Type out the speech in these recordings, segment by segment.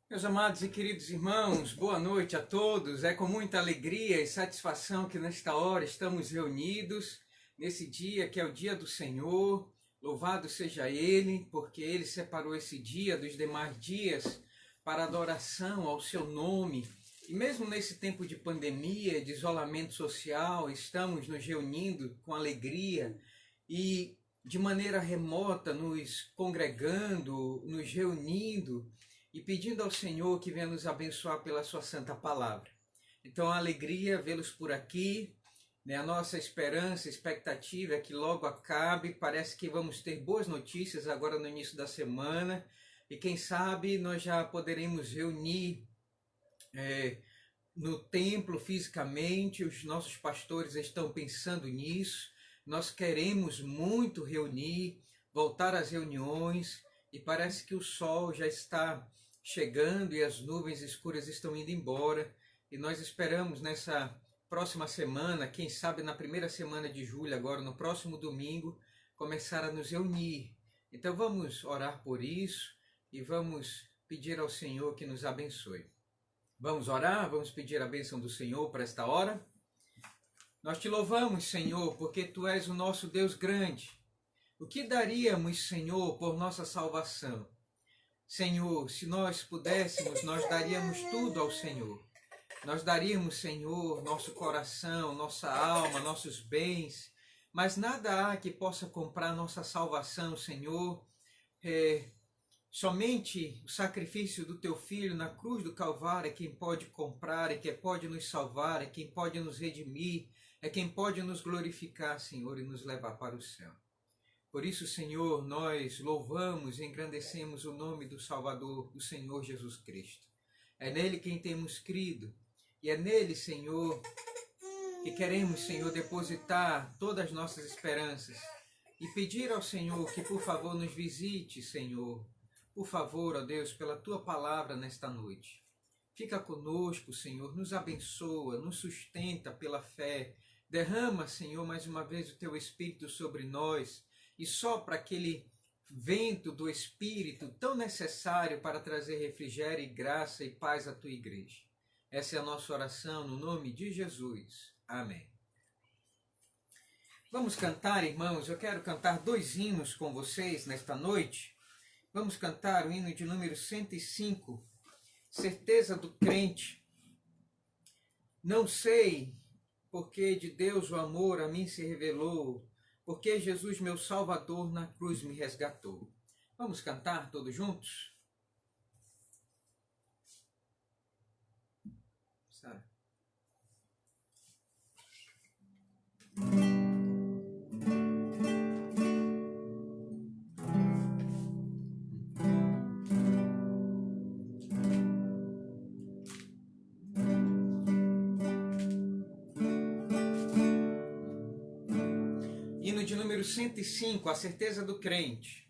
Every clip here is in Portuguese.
Meus amados e queridos irmãos, boa noite a todos. É com muita alegria e satisfação que nesta hora estamos reunidos, nesse dia que é o dia do Senhor. Louvado seja Ele, porque Ele separou esse dia dos demais dias para adoração ao seu nome. E mesmo nesse tempo de pandemia, de isolamento social, estamos nos reunindo com alegria e de maneira remota, nos congregando, nos reunindo, e pedindo ao Senhor que venha nos abençoar pela sua santa palavra. Então, a alegria vê-los por aqui, né? A nossa esperança, expectativa é que logo acabe. Parece que vamos ter boas notícias agora no início da semana, e quem sabe nós já poderemos reunir no templo fisicamente. Os nossos pastores estão pensando nisso. Nós queremos muito reunir, voltar às reuniões, e parece que o sol já está chegando e as nuvens escuras estão indo embora, e nós esperamos nessa próxima semana, quem sabe na primeira semana de julho, agora no próximo domingo, começar a nos reunir. Então vamos orar por isso e vamos pedir ao Senhor que nos abençoe. Vamos orar, vamos pedir a bênção do Senhor para esta hora. Nós te louvamos, Senhor, porque Tu és o nosso Deus grande. O que daríamos, Senhor, por nossa salvação? Senhor, se nós pudéssemos, nós daríamos tudo ao Senhor. Nós daríamos, Senhor, nosso coração, nossa alma, nossos bens, mas nada há que possa comprar nossa salvação, Senhor. Somente o sacrifício do Teu Filho na cruz do Calvário é quem pode comprar, é quem pode nos salvar, é quem pode nos redimir, é quem pode nos glorificar, Senhor, e nos levar para o céu. Por isso, Senhor, nós louvamos e engrandecemos o nome do Salvador, do Senhor Jesus Cristo. É nele quem temos crido, e é nele, Senhor, que queremos, Senhor, depositar todas as nossas esperanças e pedir ao Senhor que, por favor, nos visite, Senhor. Por favor, ó Deus, pela Tua palavra nesta noite. Fica conosco, Senhor, nos abençoa, nos sustenta pela fé. Derrama, Senhor, mais uma vez o Teu Espírito sobre nós, e sopra aquele vento do Espírito tão necessário para trazer refrigério e graça e paz à Tua igreja. Essa é a nossa oração no nome de Jesus. Amém. Vamos cantar, irmãos. Eu quero cantar 2 hinos com vocês nesta noite. Vamos cantar o hino de número 105, Certeza do Crente. Não sei porque de Deus o amor a mim se revelou, porque Jesus, meu Salvador, na cruz me resgatou. Vamos cantar todos juntos? Sabe? Hino de número 105, a certeza do crente.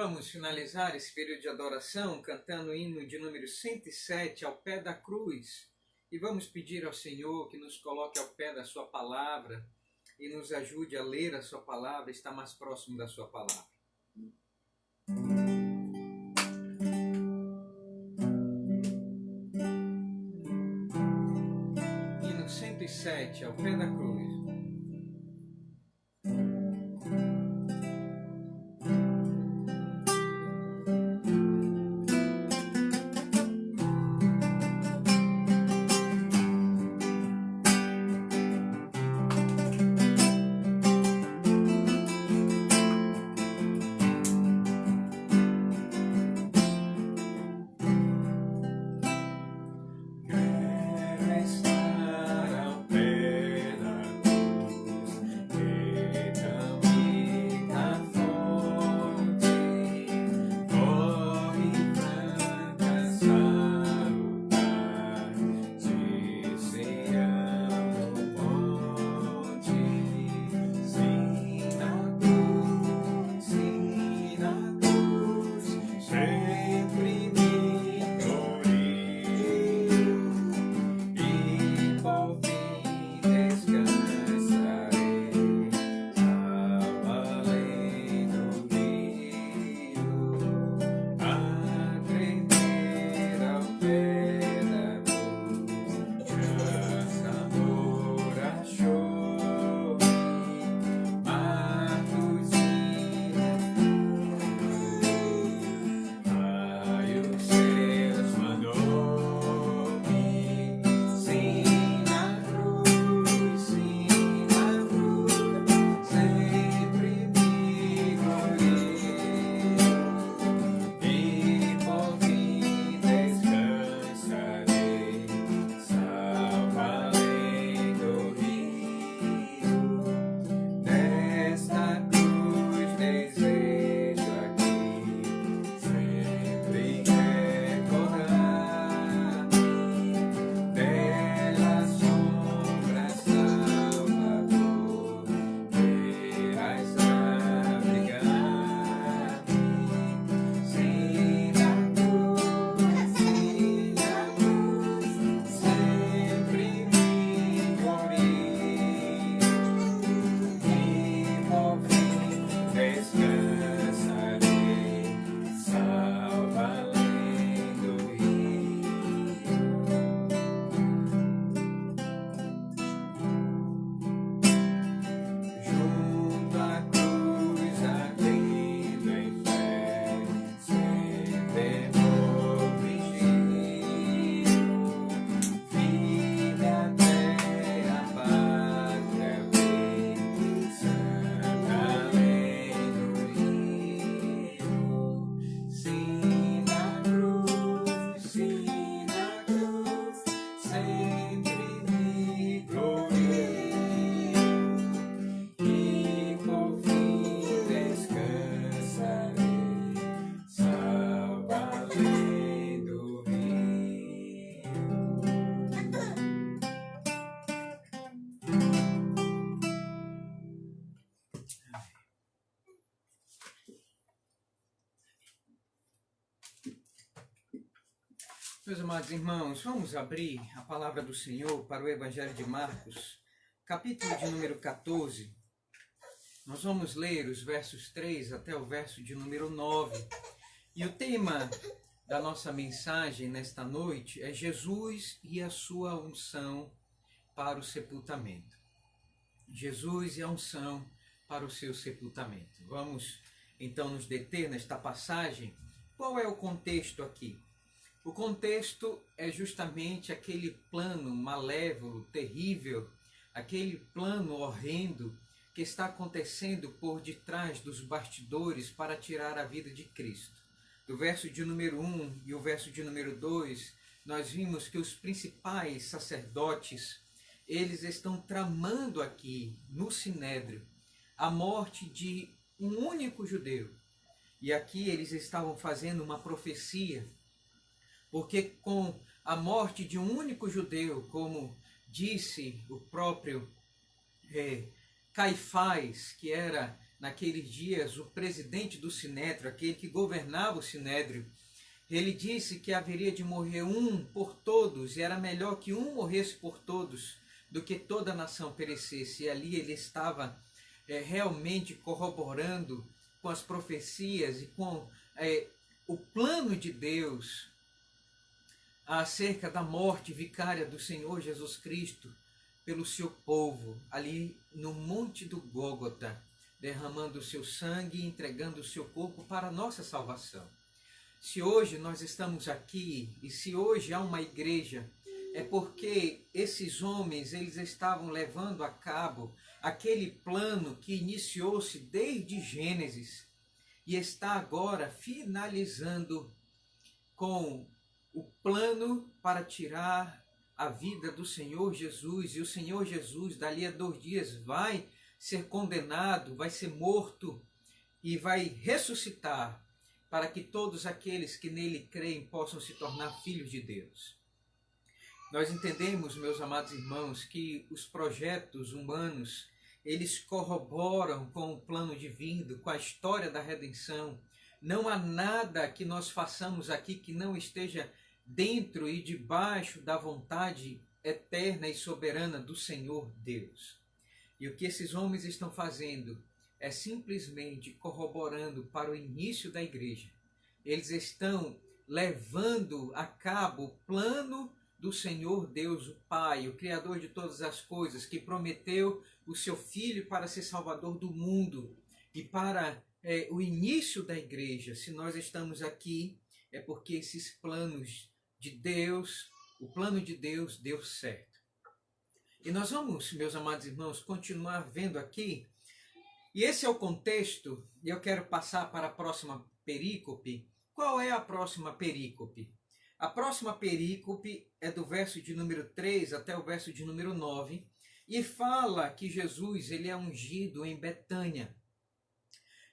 vamos finalizar esse período de adoração cantando o hino de número 107, Ao Pé da Cruz. E vamos pedir ao Senhor que nos coloque ao pé da sua palavra e nos ajude a ler a sua palavra, estar mais próximo da sua palavra. Hino 107, Ao Pé da Cruz. Meus amados irmãos, vamos abrir a palavra do Senhor para o Evangelho de Marcos, capítulo de número 14. Nós vamos ler os versos 3 até o verso de número 9. E o tema da nossa mensagem nesta noite é Jesus e a sua unção para o sepultamento. Jesus e a unção para o seu sepultamento. Vamos então nos deter nesta passagem. Qual é o contexto aqui? O contexto é justamente aquele plano malévolo, terrível, aquele plano horrendo que está acontecendo por detrás dos bastidores para tirar a vida de Cristo. Do verso de número 1 e o verso de número 2, nós vimos que os principais sacerdotes, eles estão tramando aqui no Sinédrio a morte de um único judeu. E aqui eles estavam fazendo uma profecia, porque com a morte de um único judeu, como disse o próprio Caifás, que era naqueles dias, o presidente do Sinédrio, aquele que governava o Sinédrio, ele disse que haveria de morrer um por todos, e era melhor que um morresse por todos do que toda a nação perecesse. E ali ele estava realmente corroborando com as profecias e com o plano de Deus acerca da morte vicária do Senhor Jesus Cristo pelo seu povo, ali no Monte do Gólgota, derramando o seu sangue e entregando o seu corpo para a nossa salvação. Se hoje nós estamos aqui e se hoje há uma igreja, é porque esses homens, eles estavam levando a cabo aquele plano que iniciou-se desde Gênesis e está agora finalizando com o plano para tirar a vida do Senhor Jesus. E o Senhor Jesus, dali a 2 dias, vai ser condenado, vai ser morto e vai ressuscitar para que todos aqueles que nele creem possam se tornar filhos de Deus. Nós entendemos, meus amados irmãos, que os projetos humanos, eles corroboram com o plano divino, com a história da redenção. Não há nada que nós façamos aqui que não esteja dentro e debaixo da vontade eterna e soberana do Senhor Deus. E o que esses homens estão fazendo é simplesmente corroborando para o início da igreja. Eles estão levando a cabo o plano do Senhor Deus, o Pai, o Criador de todas as coisas, que prometeu o seu Filho para ser Salvador do mundo. E para o início da igreja, se nós estamos aqui, é porque esses planos de Deus, o plano de Deus deu certo. E nós vamos, meus amados irmãos, continuar vendo aqui. E esse é o contexto, e eu quero passar para a próxima perícope. Qual é a próxima perícope? A próxima perícope é do verso de número 3 até o verso de número 9, e fala que Jesus ele é ungido em Betânia.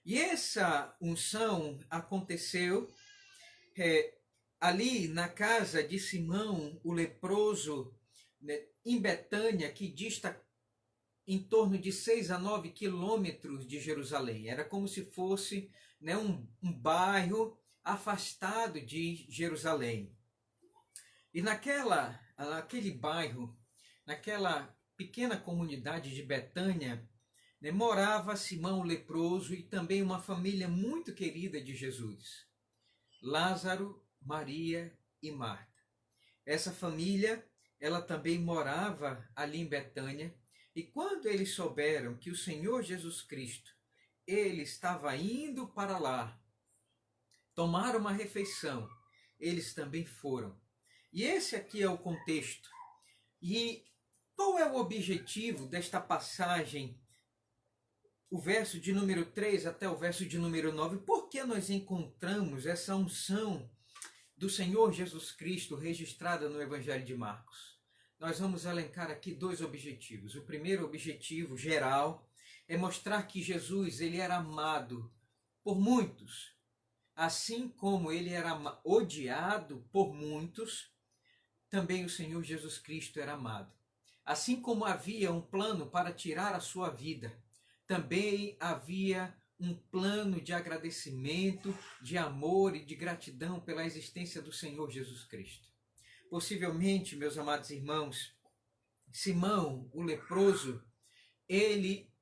E essa unção aconteceu ali na casa de Simão, o leproso, né, em Betânia, que dista em torno de 6 a 9 quilômetros de Jerusalém. Era como se fosse, né, um bairro afastado de Jerusalém. E naquele bairro, naquela pequena comunidade de Betânia, né, morava Simão o leproso e também uma família muito querida de Jesus, Lázaro, Maria e Marta. Essa família, ela também morava ali em Betânia. E quando eles souberam que o Senhor Jesus Cristo, ele estava indo para lá tomar uma refeição, eles também foram. E esse aqui é o contexto. E qual é o objetivo desta passagem, o verso de número 3 até o verso de número 9? Por que nós encontramos essa unção do Senhor Jesus Cristo registrada no Evangelho de Marcos? Nós vamos elencar aqui 2 objetivos. O primeiro objetivo geral é mostrar que Jesus ele era amado por muitos, assim como ele era odiado por muitos. Também o Senhor Jesus Cristo era amado. Assim como havia um plano para tirar a sua vida, também havia um plano de agradecimento, de amor e de gratidão pela existência do Senhor Jesus Cristo. Possivelmente, meus amados irmãos, Simão, o leproso, ele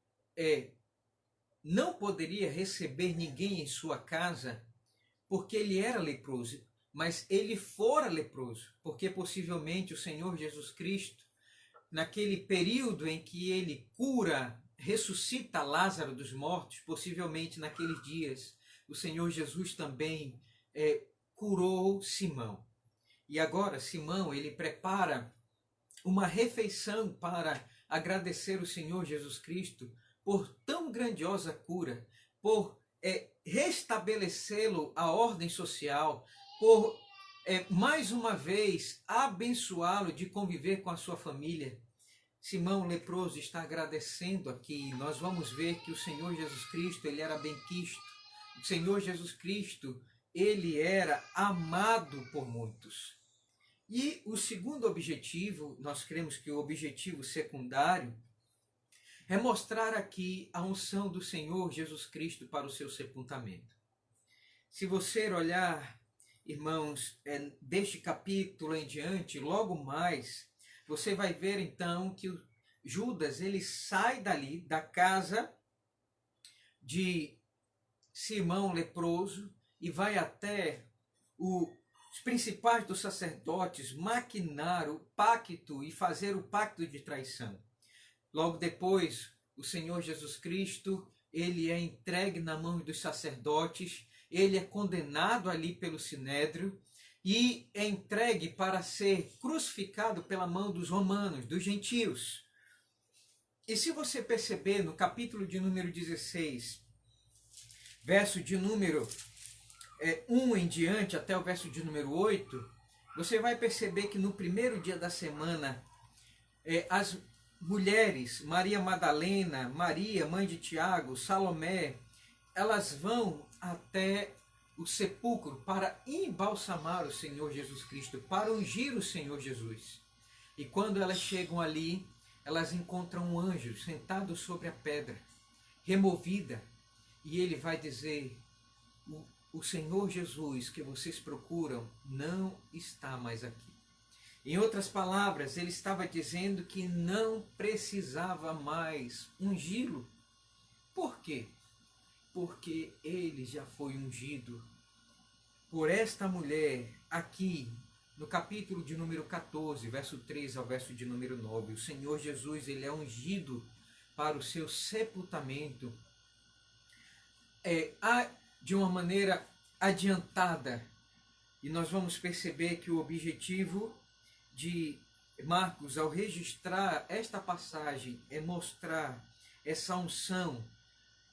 não poderia receber ninguém em sua casa porque ele era leproso, mas ele fora leproso, porque possivelmente o Senhor Jesus Cristo, naquele período em que ele cura, ressuscita Lázaro dos mortos, possivelmente naqueles dias, o Senhor Jesus também curou Simão. E agora Simão, ele prepara uma refeição para agradecer o Senhor Jesus Cristo por tão grandiosa cura, por restabelecê-lo a ordem social, por mais uma vez abençoá-lo de conviver com a sua família. Simão leproso está agradecendo aqui. Nós vamos ver que o Senhor Jesus Cristo, ele era benquisto. O Senhor Jesus Cristo, ele era amado por muitos. E o segundo objetivo, nós cremos que o objetivo secundário, é mostrar aqui a unção do Senhor Jesus Cristo para o seu sepultamento. Se você olhar, irmãos, deste capítulo em diante, logo mais, você vai ver então que Judas, ele sai dali, da casa de Simão leproso, e vai até os principais dos sacerdotes maquinar o pacto e fazer o pacto de traição. Logo depois, o Senhor Jesus Cristo, ele é entregue na mão dos sacerdotes, ele é condenado ali pelo Sinédrio e é entregue para ser crucificado pela mão dos romanos, dos gentios. E se você perceber no capítulo de número 16, verso de número 1 em diante, até o verso de número 8, você vai perceber que no primeiro dia da semana, as mulheres, Maria Madalena, Maria, mãe de Tiago, Salomé, elas vão até o sepulcro para embalsamar o Senhor Jesus Cristo, para ungir o Senhor Jesus. E quando elas chegam ali, elas encontram um anjo sentado sobre a pedra, removida, e ele vai dizer: o Senhor Jesus que vocês procuram não está mais aqui. Em outras palavras, ele estava dizendo que não precisava mais ungí-lo. Por quê? Porque ele já foi ungido por esta mulher aqui, no capítulo de número 14, verso 3 ao verso de número 9. O Senhor Jesus, ele é ungido para o seu sepultamento de uma maneira adiantada. E nós vamos perceber que o objetivo de Marcos, ao registrar esta passagem, é mostrar essa unção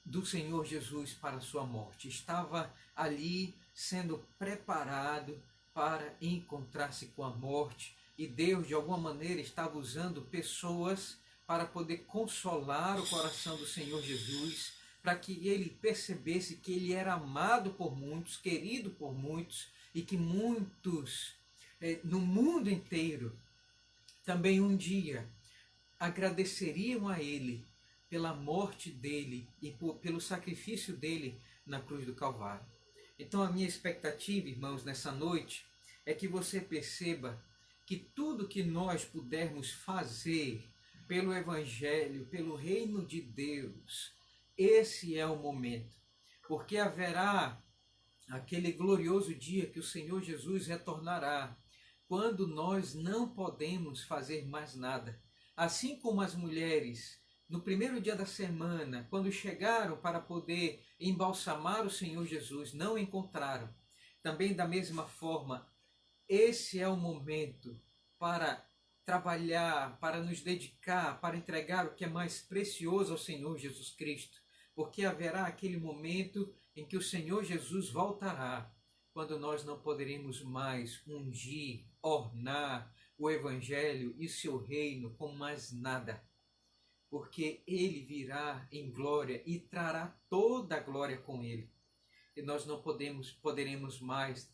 do Senhor Jesus para a sua morte. Estava ali sendo preparado para encontrar-se com a morte, e Deus de alguma maneira estava usando pessoas para poder consolar o coração do Senhor Jesus, para que ele percebesse que ele era amado por muitos, querido por muitos, e que muitos no mundo inteiro também um dia agradeceriam a ele pela morte dele e pelo sacrifício dele na cruz do Calvário. Então a minha expectativa, irmãos, nessa noite, é que você perceba que tudo que nós pudermos fazer pelo Evangelho, pelo reino de Deus, esse é o momento, porque haverá aquele glorioso dia que o Senhor Jesus retornará, quando nós não podemos fazer mais nada. Assim como as mulheres, no primeiro dia da semana, quando chegaram para poder embalsamar o Senhor Jesus, não encontraram. Também da mesma forma, esse é o momento para trabalhar, para nos dedicar, para entregar o que é mais precioso ao Senhor Jesus Cristo, porque haverá aquele momento em que o Senhor Jesus voltará, quando nós não poderemos mais ungir, ornar o Evangelho e seu reino com mais nada, porque ele virá em glória e trará toda a glória com ele. E nós não poderemos mais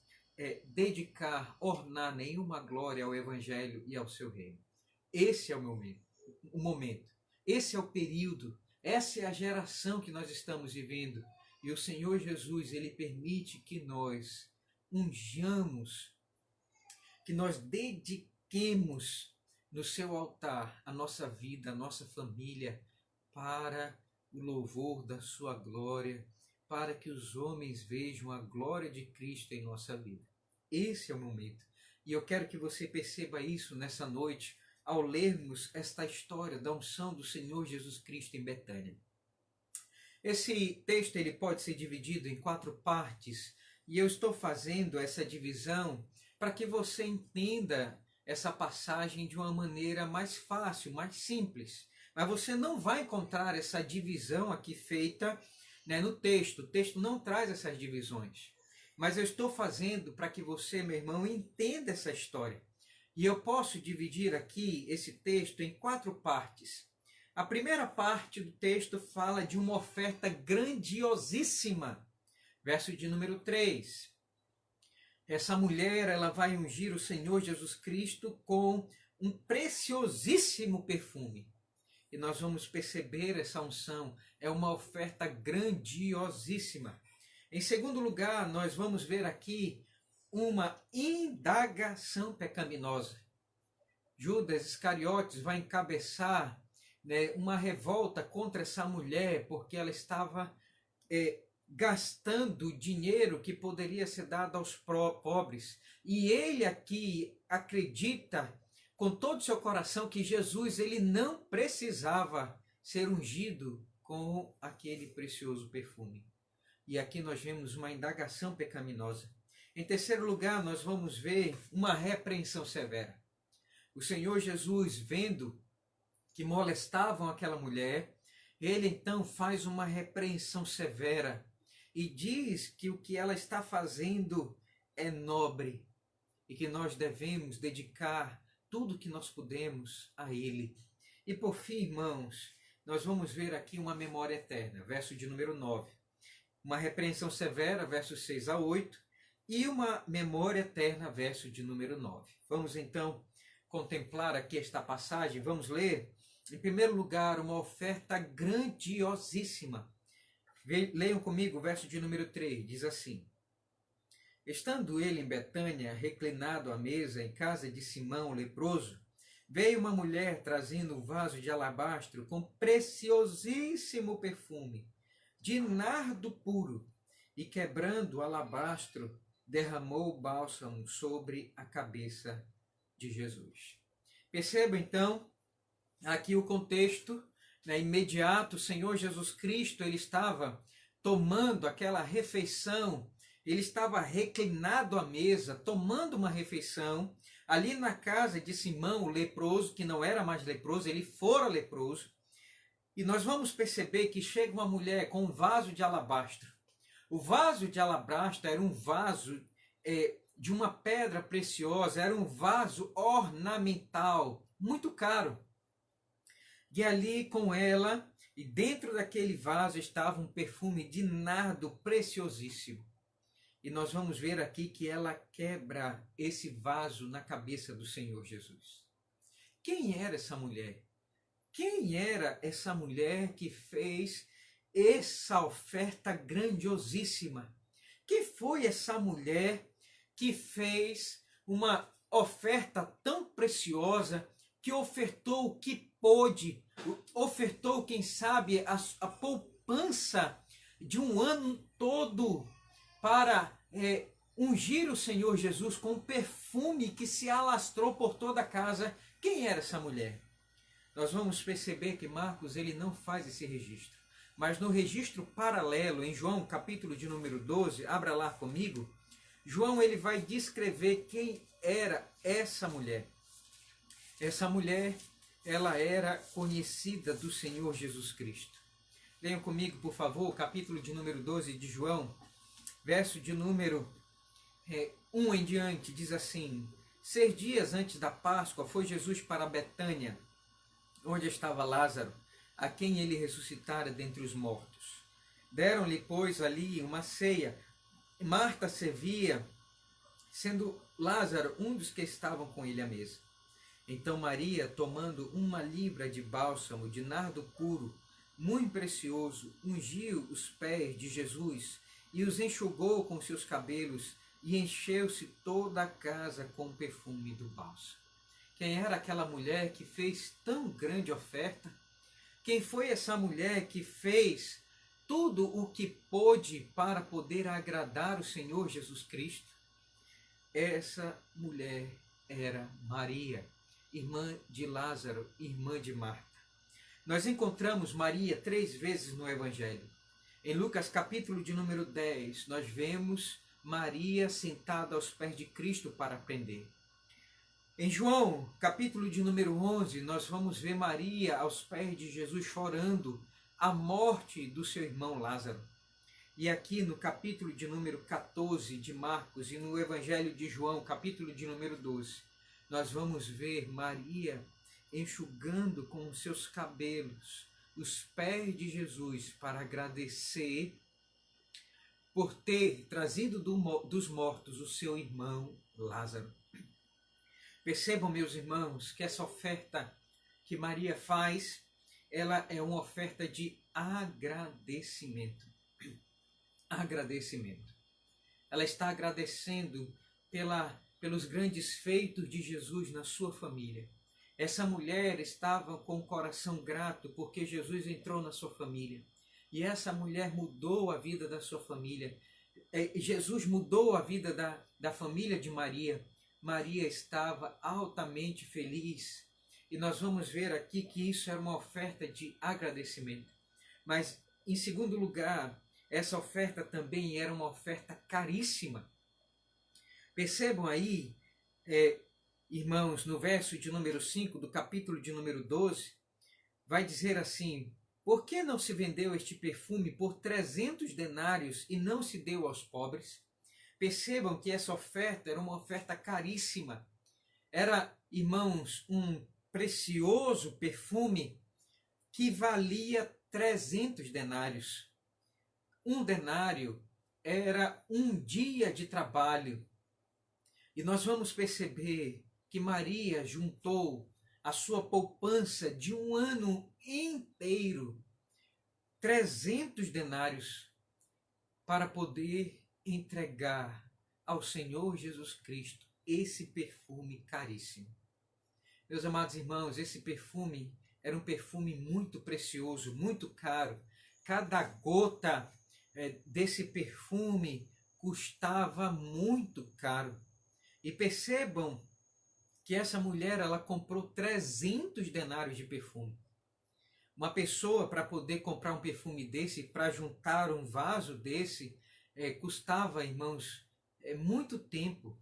dedicar, ornar nenhuma glória ao Evangelho e ao seu reino. Esse é o momento. Esse é o período. Essa é a geração que nós estamos vivendo. E o Senhor Jesus, ele permite que nós unjamos, que nós dediquemos no seu altar a nossa vida, a nossa família, para o louvor da sua glória, para que os homens vejam a glória de Cristo em nossa vida. Esse é o momento. E eu quero que você perceba isso nessa noite, ao lermos esta história da unção do Senhor Jesus Cristo em Betânia. Esse texto ele pode ser dividido em 4 partes, e eu estou fazendo essa divisão para que você entenda essa passagem de uma maneira mais fácil, mais simples. Mas você não vai encontrar essa divisão aqui feita, no texto. O texto não traz essas divisões. Mas eu estou fazendo para que você, meu irmão, entenda essa história. E eu posso dividir aqui esse texto em 4 partes. A primeira parte do texto fala de uma oferta grandiosíssima. Verso de número 3. Essa mulher, ela vai ungir o Senhor Jesus Cristo com um preciosíssimo perfume. e nós vamos perceber essa unção. É uma oferta grandiosíssima. Em segundo lugar, nós vamos ver aqui uma indagação pecaminosa. Judas Iscariotes vai encabeçar, né, uma revolta contra essa mulher, porque ela estava gastando dinheiro que poderia ser dado aos pobres. E ele aqui acredita com todo o seu coração que Jesus ele não precisava ser ungido com aquele precioso perfume. E aqui nós vemos uma indagação pecaminosa. Em terceiro lugar, nós vamos ver uma repreensão severa. O Senhor Jesus, vendo que molestavam aquela mulher, ele então faz uma repreensão severa e diz que o que ela está fazendo é nobre e que nós devemos dedicar tudo que nós podemos a ele. E por fim, irmãos, nós vamos ver aqui uma memória eterna, verso de número 9. Uma repreensão severa, versos 6 a 8, e uma memória eterna, verso de número 9. Vamos então contemplar aqui esta passagem, vamos ler, em primeiro lugar, uma oferta grandiosíssima. Leiam comigo o verso de número 3, diz assim: Estando ele em Betânia, reclinado à mesa em casa de Simão, o leproso, veio uma mulher trazendo um vaso de alabastro com preciosíssimo perfume, de nardo puro, e quebrando o alabastro, derramou o bálsamo sobre a cabeça de Jesus. Perceba então aqui o contexto, né, imediato. O Senhor Jesus Cristo ele estava tomando aquela refeição, ele estava reclinado à mesa, tomando uma refeição, ali na casa de Simão, o leproso, que não era mais leproso, ele fora leproso. E nós vamos perceber que chega uma mulher com um vaso de alabastro. O vaso de alabastro era um vaso de uma pedra preciosa, era um vaso ornamental, muito caro. E ali com ela, e dentro daquele vaso estava um perfume de nardo preciosíssimo. E nós vamos ver aqui que ela quebra esse vaso na cabeça do Senhor Jesus. Quem era essa mulher? Quem era essa mulher que fez essa oferta grandiosíssima? Quem foi essa mulher que fez uma oferta tão preciosa, que ofertou o que pôde, ofertou, quem sabe, a poupança de um ano todo para ungir o Senhor Jesus com um perfume que se alastrou por toda a casa? Quem era essa mulher? Nós vamos perceber que Marcos ele não faz esse registro. Mas no registro paralelo, em João, capítulo de número 12, abra lá comigo, João ele vai descrever quem era essa mulher. Essa mulher, ela era conhecida do Senhor Jesus Cristo. Leiam comigo, por favor, capítulo de número 12 de João, verso de número 1 em diante, diz assim: 6 dias antes da Páscoa, foi Jesus para Betânia, onde estava Lázaro, a quem ele ressuscitara dentre os mortos. Deram-lhe, pois, ali uma ceia. Marta servia, sendo Lázaro um dos que estavam com ele à mesa. Então Maria, tomando 1 libra de bálsamo de nardo puro, muito precioso, ungiu os pés de Jesus e os enxugou com seus cabelos, e encheu-se toda a casa com o perfume do bálsamo. Quem era aquela mulher que fez tão grande oferta? Quem foi essa mulher que fez tudo o que pôde para poder agradar o Senhor Jesus Cristo? Essa mulher era Maria, irmã de Lázaro, irmã de Marta. Nós encontramos Maria 3 vezes no Evangelho. Em Lucas capítulo de número 10, nós vemos Maria sentada aos pés de Cristo para aprender. Em João, capítulo de número 11, nós vamos ver Maria aos pés de Jesus chorando a morte do seu irmão Lázaro. E aqui no capítulo de número 14 de Marcos e no Evangelho de João, capítulo de número 12, nós vamos ver Maria enxugando com os seus cabelos os pés de Jesus para agradecer por ter trazido dos mortos o seu irmão Lázaro. Percebam, meus irmãos, que essa oferta que Maria faz, ela é uma oferta de agradecimento. Agradecimento. Ela está agradecendo pelos grandes feitos de Jesus na sua família. Essa mulher estava com o coração grato porque Jesus entrou na sua família. E essa mulher mudou a vida da sua família. Jesus mudou a vida da família de Maria. Maria estava altamente feliz. E nós vamos ver aqui que isso era uma oferta de agradecimento. Mas, em segundo lugar, essa oferta também era uma oferta caríssima. Percebam aí, irmãos, no verso de número 5 do capítulo de número 12, vai dizer assim: por que não se vendeu este perfume por 300 denários e não se deu aos pobres? Percebam que essa oferta era uma oferta caríssima. Era, irmãos, um precioso perfume que valia 300 denários. Um denário era um dia de trabalho. E nós vamos perceber que Maria juntou a sua poupança de um ano inteiro, 300 denários, para poder entregar ao Senhor Jesus Cristo esse perfume caríssimo. Meus amados irmãos, esse perfume era um perfume muito precioso, muito caro. Cada gota desse perfume custava muito caro. E percebam que essa mulher, ela comprou 300 denários de perfume. Uma pessoa, para poder comprar um perfume desse, para juntar um vaso desse, custava, irmãos, muito tempo.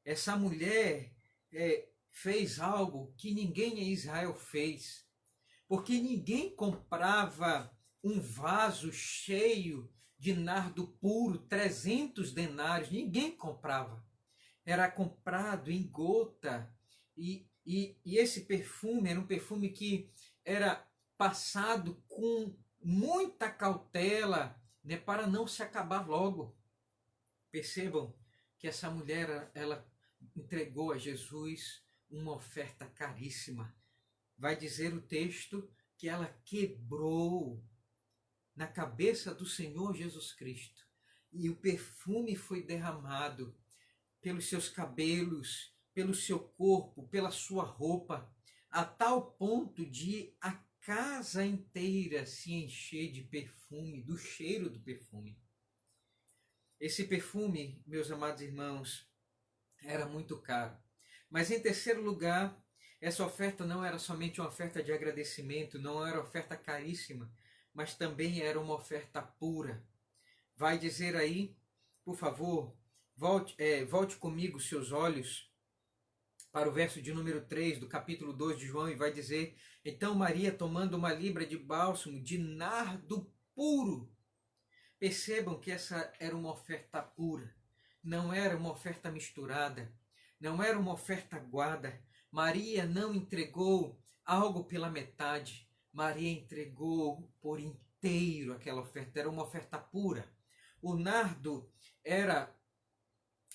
Essa mulher fez algo que ninguém em Israel fez, porque ninguém comprava um vaso cheio de nardo puro, 300 denários, ninguém comprava. Era comprado em gota, e esse perfume era um perfume que era passado com muita cautela, né, para não se acabar logo. Percebam que essa mulher, ela entregou a Jesus uma oferta caríssima. Vai dizer o texto que ela quebrou na cabeça do Senhor Jesus Cristo, e o perfume foi derramado pelos seus cabelos, pelo seu corpo, pela sua roupa, a tal ponto de a casa inteira se encher de perfume, do cheiro do perfume. Esse perfume, meus amados irmãos, era muito caro. Mas em terceiro lugar, essa oferta não era somente uma oferta de agradecimento, não era uma oferta caríssima, mas também era uma oferta pura. Vai dizer aí, por favor, volte comigo seus olhos para o verso de número 3 do capítulo 2 de João, e vai dizer: então Maria, tomando uma libra de bálsamo de nardo puro. Percebam que essa era uma oferta pura, não era uma oferta misturada, não era uma oferta aguada. Maria não entregou algo pela metade, Maria entregou por inteiro aquela oferta, era uma oferta pura. O nardo era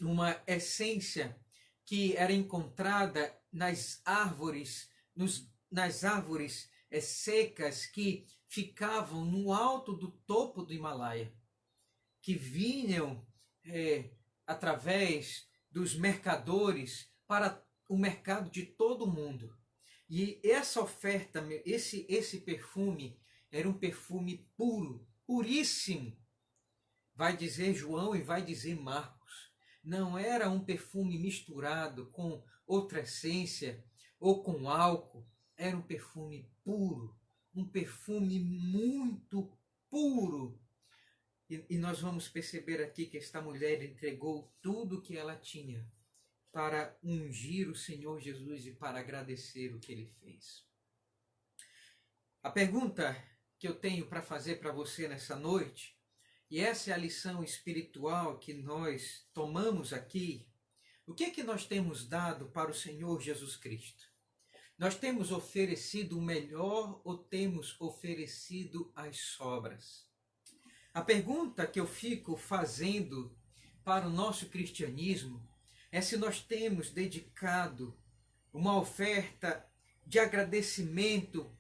uma essência que era encontrada nas árvores, nas árvores secas que ficavam no alto do topo do Himalaia, que vinham através dos mercadores para o mercado de todo o mundo. E essa oferta, esse perfume, era um perfume puro, puríssimo. Vai dizer João e vai dizer Marcos. Não era um perfume misturado com outra essência ou com álcool. Era um perfume puro, um perfume muito puro. E nós vamos perceber aqui que esta mulher entregou tudo o que ela tinha para ungir o Senhor Jesus e para agradecer o que ele fez. A pergunta que eu tenho para fazer para você nessa noite, e essa é a lição espiritual que nós tomamos aqui: o que é que nós temos dado para o Senhor Jesus Cristo? Nós temos oferecido o melhor ou temos oferecido as sobras? A pergunta que eu fico fazendo para o nosso cristianismo é se nós temos dedicado uma oferta de agradecimento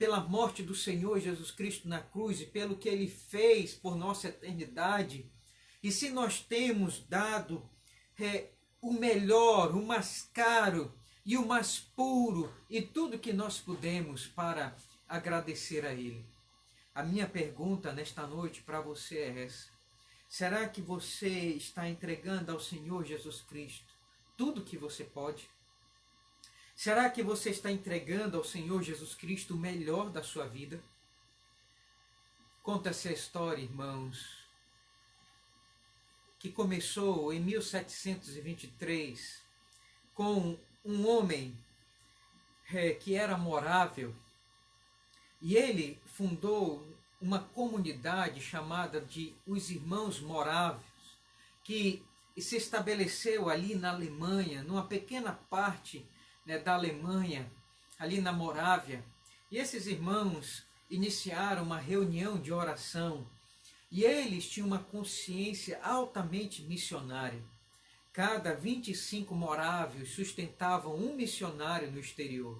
pela morte do Senhor Jesus Cristo na cruz e pelo que Ele fez por nossa eternidade, e se nós temos dado o melhor, o mais caro e o mais puro e tudo que nós pudemos para agradecer a Ele. A minha pergunta nesta noite para você é essa: será que você está entregando ao Senhor Jesus Cristo tudo que você pode? Será que você está entregando ao Senhor Jesus Cristo o melhor da sua vida? Conta-se a história, irmãos, que começou em 1723 com um homem que era morável, e ele fundou uma comunidade chamada de os Irmãos Morávios, que se estabeleceu ali na Alemanha, numa pequena parte, né, da Alemanha, ali na Morávia. E esses irmãos iniciaram uma reunião de oração, e eles tinham uma consciência altamente missionária. Cada 25 morávios sustentavam um missionário no exterior.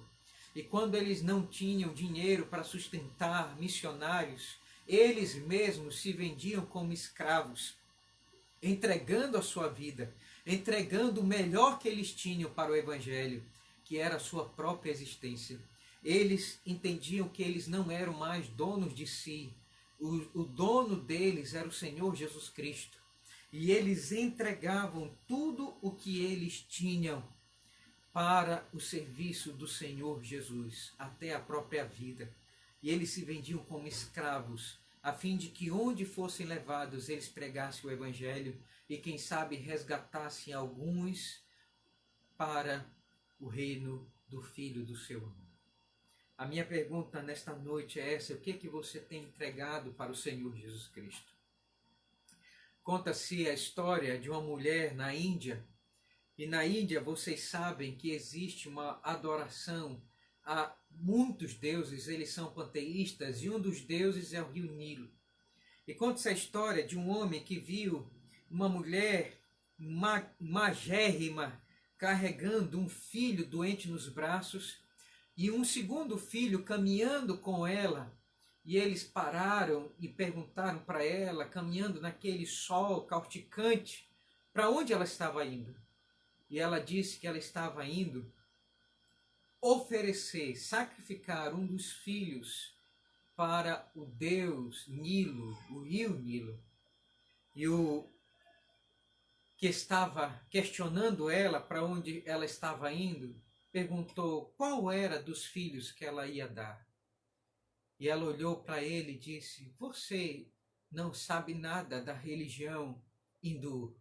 E quando eles não tinham dinheiro para sustentar missionários, eles mesmos se vendiam como escravos, entregando a sua vida, entregando o melhor que eles tinham para o Evangelho, que era a sua própria existência. Eles entendiam que eles não eram mais donos de si. O dono deles era o Senhor Jesus Cristo. E eles entregavam tudo o que eles tinham para o serviço do Senhor Jesus, até a própria vida. E eles se vendiam como escravos, a fim de que onde fossem levados eles pregassem o Evangelho e quem sabe resgatassem alguns para o reino do Filho do seu amor. A minha pergunta nesta noite é essa: o que é que você tem entregado para o Senhor Jesus Cristo? Conta-se a história de uma mulher na Índia, e na Índia vocês sabem que existe uma adoração a muitos deuses, eles são panteístas, e um dos deuses é o rio Nilo. E conta-se a história de um homem que viu uma mulher magérrima carregando um filho doente nos braços, e um segundo filho caminhando com ela, e eles pararam e perguntaram para ela, caminhando naquele sol causticante, para onde ela estava indo. E ela disse que ela estava indo oferecer, sacrificar um dos filhos para o deus Nilo, o rio Nilo. E o que estava questionando ela para onde ela estava indo, perguntou qual era dos filhos que ela ia dar. E ela olhou para ele e disse: você não sabe nada da religião hindu.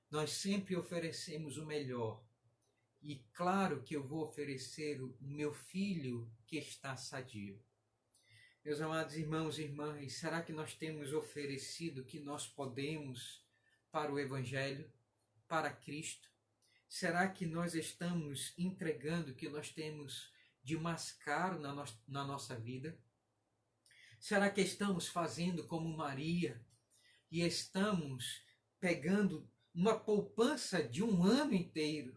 Nós sempre oferecemos o melhor. E claro que eu vou oferecer o meu filho que está sadio. Meus amados irmãos e irmãs, será que nós temos oferecido o que nós podemos para o Evangelho, para Cristo? Será que nós estamos entregando o que nós temos de mais caro na nossa vida? Será que estamos fazendo como Maria e estamos pegando uma poupança de um ano inteiro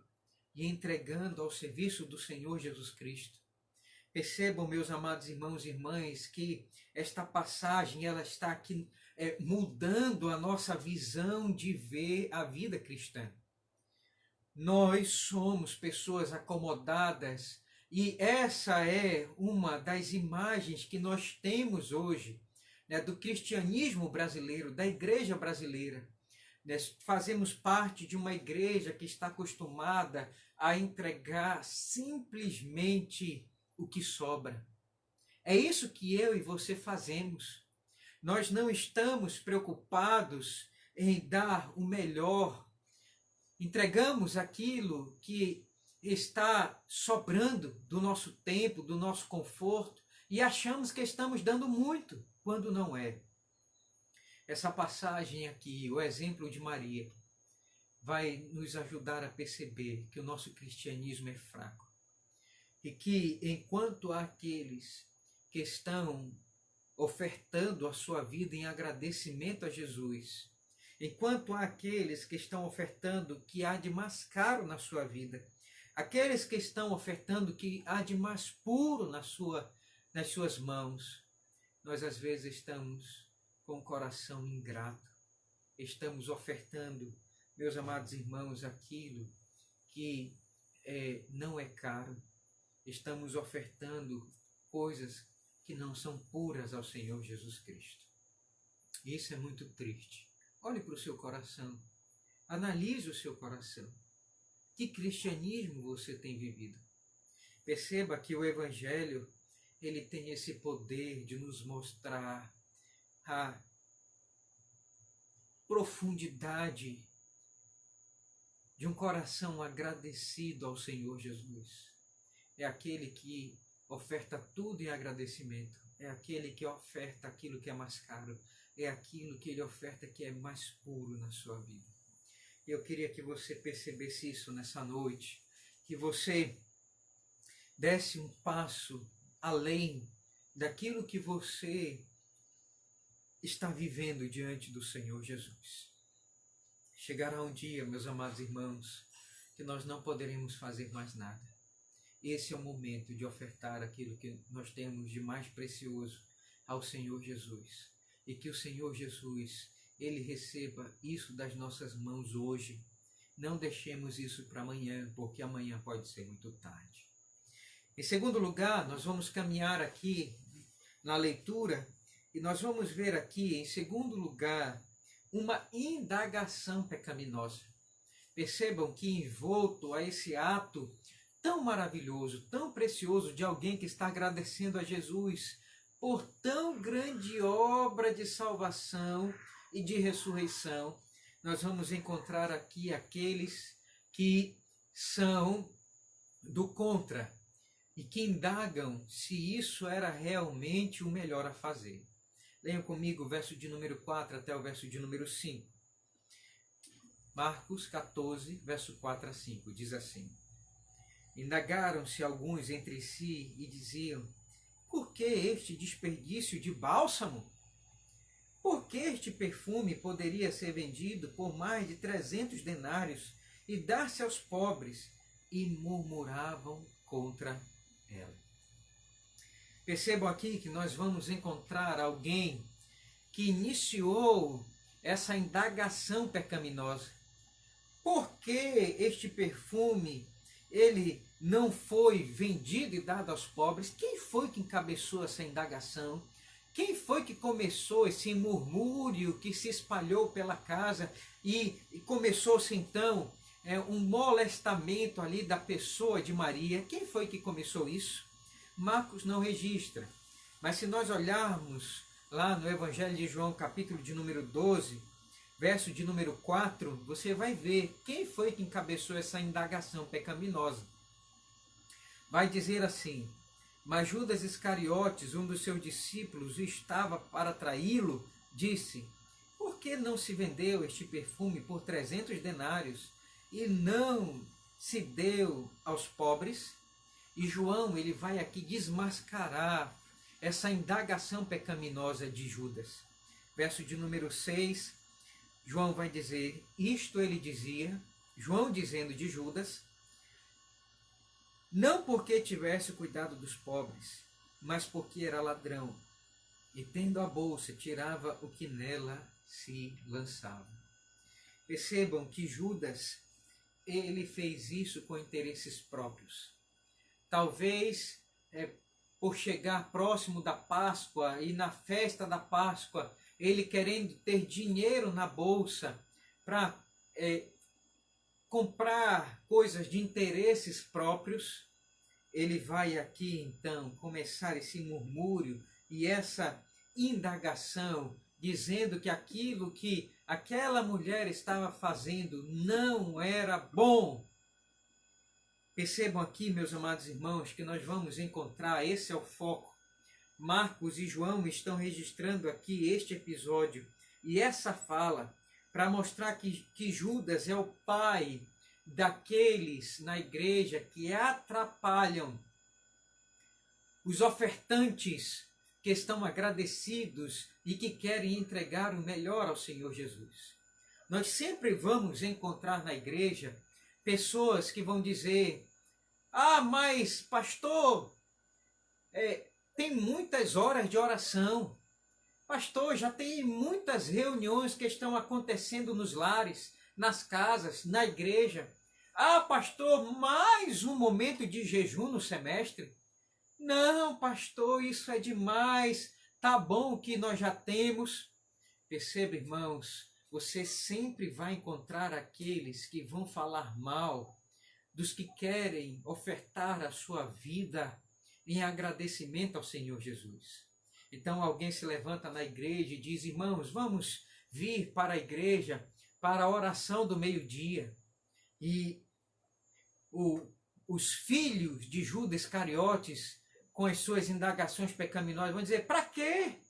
e entregando ao serviço do Senhor Jesus Cristo? Percebam, meus amados irmãos e irmãs, que esta passagem ela está aqui mudando a nossa visão de ver a vida cristã. Nós somos pessoas acomodadas, e essa é uma das imagens que nós temos hoje, né, do cristianismo brasileiro, da igreja brasileira. Nós fazemos parte de uma igreja que está acostumada a entregar simplesmente o que sobra. É isso que eu e você fazemos. Nós não estamos preocupados em dar o melhor. Entregamos aquilo que está sobrando do nosso tempo, do nosso conforto, e achamos que estamos dando muito, quando não é. Essa passagem aqui, o exemplo de Maria, vai nos ajudar a perceber que o nosso cristianismo é fraco. E que enquanto há aqueles que estão ofertando a sua vida em agradecimento a Jesus, enquanto há aqueles que estão ofertando o que há de mais caro na sua vida, aqueles que estão ofertando o que há de mais puro na sua nas suas mãos, nós às vezes estamos com o coração ingrato, estamos ofertando, meus amados irmãos, aquilo que não é caro, estamos ofertando coisas que não são puras ao Senhor Jesus Cristo. Isso é muito triste. Olhe para o seu coração, analise o seu coração. Que cristianismo você tem vivido? Perceba que o Evangelho, ele tem esse poder de nos mostrar a profundidade de um coração agradecido ao Senhor Jesus. É aquele que oferta tudo em agradecimento. É aquele que oferta aquilo que é mais caro. É aquilo que ele oferta que é mais puro na sua vida. Eu queria que você percebesse isso nessa noite. Que você desse um passo além daquilo que você está vivendo diante do Senhor Jesus. Chegará um dia, meus amados irmãos, que nós não poderemos fazer mais nada. Esse é o momento de ofertar aquilo que nós temos de mais precioso ao Senhor Jesus. E que o Senhor Jesus, ele receba isso das nossas mãos hoje. Não deixemos isso para amanhã, porque amanhã pode ser muito tarde. Em segundo lugar, nós vamos caminhar aqui na leitura e nós vamos ver aqui, em segundo lugar, uma indagação pecaminosa. Percebam que envolto a esse ato tão maravilhoso, tão precioso de alguém que está agradecendo a Jesus por tão grande obra de salvação e de ressurreição, nós vamos encontrar aqui aqueles que são do contra e que indagam se isso era realmente o melhor a fazer. Leiam comigo o verso de número 4 até o verso de número 5. Marcos 14, verso 4 a 5, diz assim: Indagaram-se alguns entre si e diziam: por que este desperdício de bálsamo? Por que este perfume poderia ser vendido por mais de 300 denários e dar-se aos pobres? E murmuravam contra ela. Percebam aqui que nós vamos encontrar alguém que iniciou essa indagação pecaminosa. Por que este perfume ele não foi vendido e dado aos pobres? Quem foi que encabeçou essa indagação? Quem foi que começou esse murmúrio que se espalhou pela casa e começou-se então um molestamento ali da pessoa de Maria? Quem foi que começou isso? Marcos não registra, mas se nós olharmos lá no Evangelho de João, capítulo de número 12, verso de número 4, você vai ver quem foi que encabeçou essa indagação pecaminosa. Vai dizer assim: mas Judas Iscariotes, um dos seus discípulos, estava para traí-lo, disse: por que não se vendeu este perfume por 300 denários e não se deu aos pobres? E João, ele vai aqui desmascarar essa indagação pecaminosa de Judas. Verso de número 6, João vai dizer: isto ele dizia, João dizendo de Judas, não porque tivesse cuidado dos pobres, mas porque era ladrão, e tendo a bolsa, tirava o que nela se lançava. Percebam que Judas, ele fez isso com interesses próprios. Talvez por chegar próximo da Páscoa e na festa da Páscoa, ele querendo ter dinheiro na bolsa para comprar coisas de interesses próprios, ele vai aqui então começar esse murmúrio e essa indagação, dizendo que aquilo que aquela mulher estava fazendo não era bom. Percebam aqui, meus amados irmãos, que nós vamos encontrar, esse é o foco. Marcos e João estão registrando aqui este episódio e essa fala para mostrar que Judas é o pai daqueles na igreja que atrapalham os ofertantes que estão agradecidos e que querem entregar o melhor ao Senhor Jesus. Nós sempre vamos encontrar na igreja pessoas que vão dizer: ah, mas pastor, tem muitas horas de oração. Pastor, já tem muitas reuniões que estão acontecendo nos lares, nas casas, na igreja. Ah, pastor, mais um momento de jejum no semestre? Não, pastor, isso é demais. Tá bom o que nós já temos. Perceba, irmãos, você sempre vai encontrar aqueles que vão falar mal dos que querem ofertar a sua vida em agradecimento ao Senhor Jesus. Então alguém se levanta na igreja e diz: irmãos, vamos vir para a igreja para a oração do meio-dia. E os filhos de Judas Iscariotes, com as suas indagações pecaminosas, vão dizer: para quê?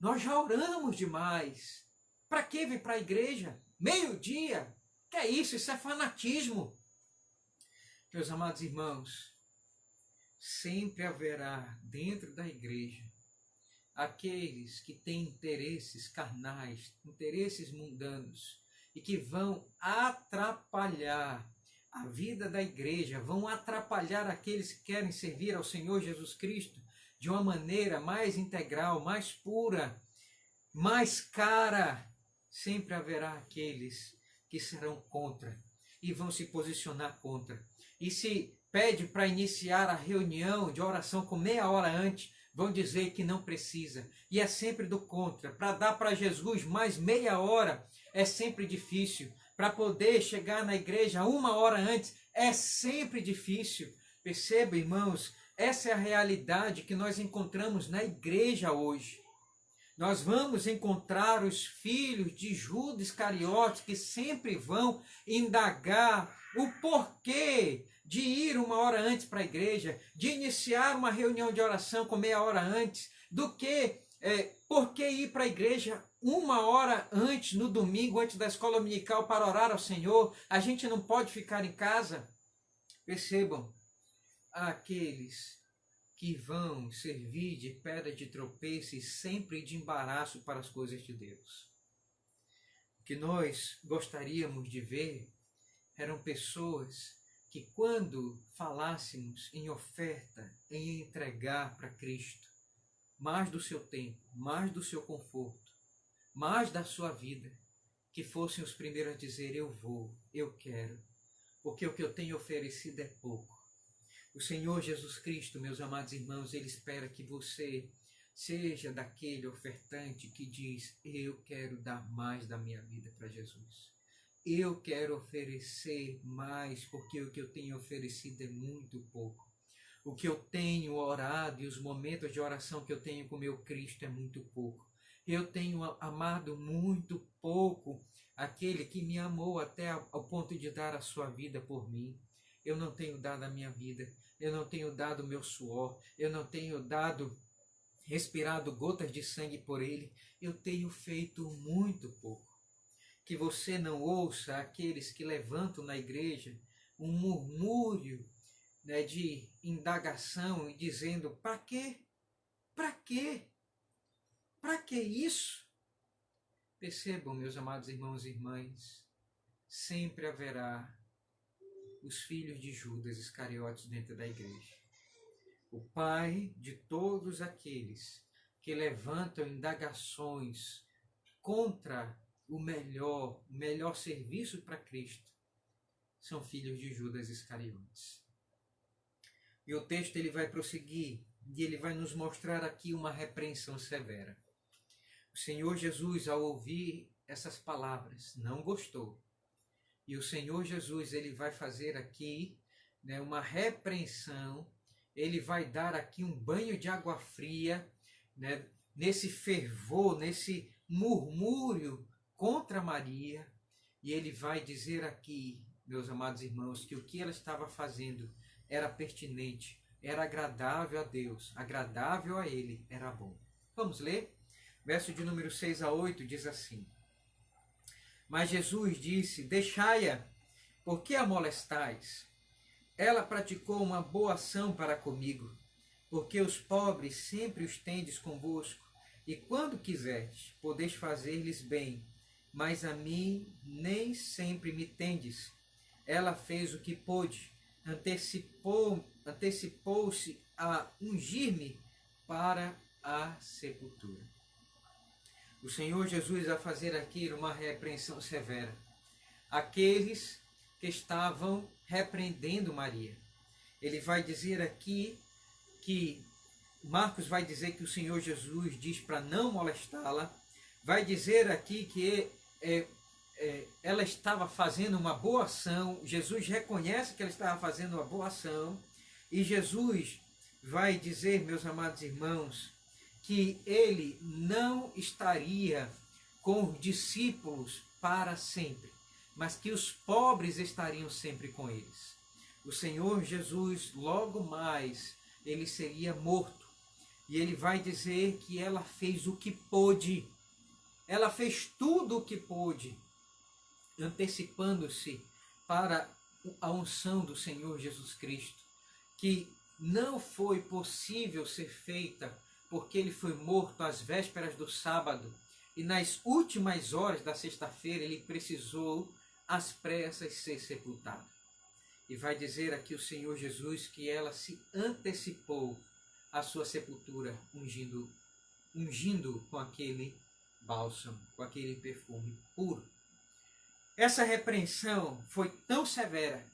Nós já oramos demais. Para que vir para a igreja? Meio-dia? Que é isso? Isso é fanatismo. Meus amados irmãos, sempre haverá dentro da igreja aqueles que têm interesses carnais, interesses mundanos, e que vão atrapalhar a vida da igreja, vão atrapalhar aqueles que querem servir ao Senhor Jesus Cristo de uma maneira mais integral, mais pura, mais cara. Sempre haverá aqueles que serão contra e vão se posicionar contra. E se pede para iniciar a reunião de oração com meia hora antes, vão dizer que não precisa. E é sempre do contra. Para dar para Jesus mais meia hora é sempre difícil. Para poder chegar na igreja uma hora antes é sempre difícil. Perceba, irmãos, essa é a realidade que nós encontramos na igreja hoje. Nós vamos encontrar os filhos de Judas Iscariotes que sempre vão indagar o porquê de ir uma hora antes para a igreja, de iniciar uma reunião de oração com meia hora antes, do que por que ir para a igreja uma hora antes, no domingo, antes da escola dominical, para orar ao Senhor. A gente não pode ficar em casa. Percebam, aqueles que vão servir de pedra de tropeço e sempre de embaraço para as coisas de Deus. O que nós gostaríamos de ver eram pessoas que, quando falássemos em oferta, em entregar para Cristo mais do seu tempo, mais do seu conforto, mais da sua vida, que fossem os primeiros a dizer: eu vou, eu quero, porque o que eu tenho oferecido é pouco. O Senhor Jesus Cristo, meus amados irmãos, Ele espera que você seja daquele ofertante que diz: eu quero dar mais da minha vida para Jesus. Eu quero oferecer mais, porque o que eu tenho oferecido é muito pouco. O que eu tenho orado e os momentos de oração que eu tenho com meu Cristo é muito pouco. Eu tenho amado muito pouco aquele que me amou até ao ponto de dar a sua vida por mim. Eu não tenho dado a minha vida, eu não tenho dado o meu suor, eu não tenho respirado gotas de sangue por ele. Eu tenho feito muito pouco. Que você não ouça aqueles que levantam na igreja um murmúrio, né, de indagação e dizendo: para quê? Para quê? Para que isso? Percebam, meus amados irmãos e irmãs, sempre haverá os filhos de Judas Iscariotes dentro da igreja. O pai de todos aqueles que levantam indagações contra o melhor serviço para Cristo são filhos de Judas Iscariotes. E o texto ele vai prosseguir e ele vai nos mostrar aqui uma repreensão severa. O Senhor Jesus, ao ouvir essas palavras, não gostou. E o Senhor Jesus ele vai fazer aqui, né, uma repreensão. Ele vai dar aqui um banho de água fria, né, nesse fervor, nesse murmúrio contra Maria. E ele vai dizer aqui, meus amados irmãos, que o que ela estava fazendo era pertinente, era agradável a Deus, agradável a ele, era bom. Vamos ler? Verso de número 6 a 8 diz assim: Mas Jesus disse: deixai-a, por que a molestais? Ela praticou uma boa ação para comigo, porque os pobres sempre os tendes convosco, e quando quiserdes, podeis fazer-lhes bem, mas a mim nem sempre me tendes. Ela fez o que pôde, antecipou-se a ungir-me para a sepultura. O Senhor Jesus vai fazer aqui uma repreensão severa. Aqueles que estavam repreendendo Maria. Ele vai dizer aqui que Marcos vai dizer que o Senhor Jesus diz para não molestá-la. Vai dizer aqui que ela estava fazendo uma boa ação. Jesus reconhece que ela estava fazendo uma boa ação. E Jesus vai dizer, meus amados irmãos, que ele não estaria com os discípulos para sempre, mas que os pobres estariam sempre com eles. O Senhor Jesus, logo mais, ele seria morto. E ele vai dizer que ela fez o que pôde. Ela fez tudo o que pôde, antecipando-se para a unção do Senhor Jesus Cristo, que não foi possível ser feita porque ele foi morto às vésperas do sábado e nas últimas horas da sexta-feira ele precisou às pressas ser sepultado. E vai dizer aqui o Senhor Jesus que ela se antecipou à sua sepultura, ungindo com aquele bálsamo, com aquele perfume puro. Essa repreensão foi tão severa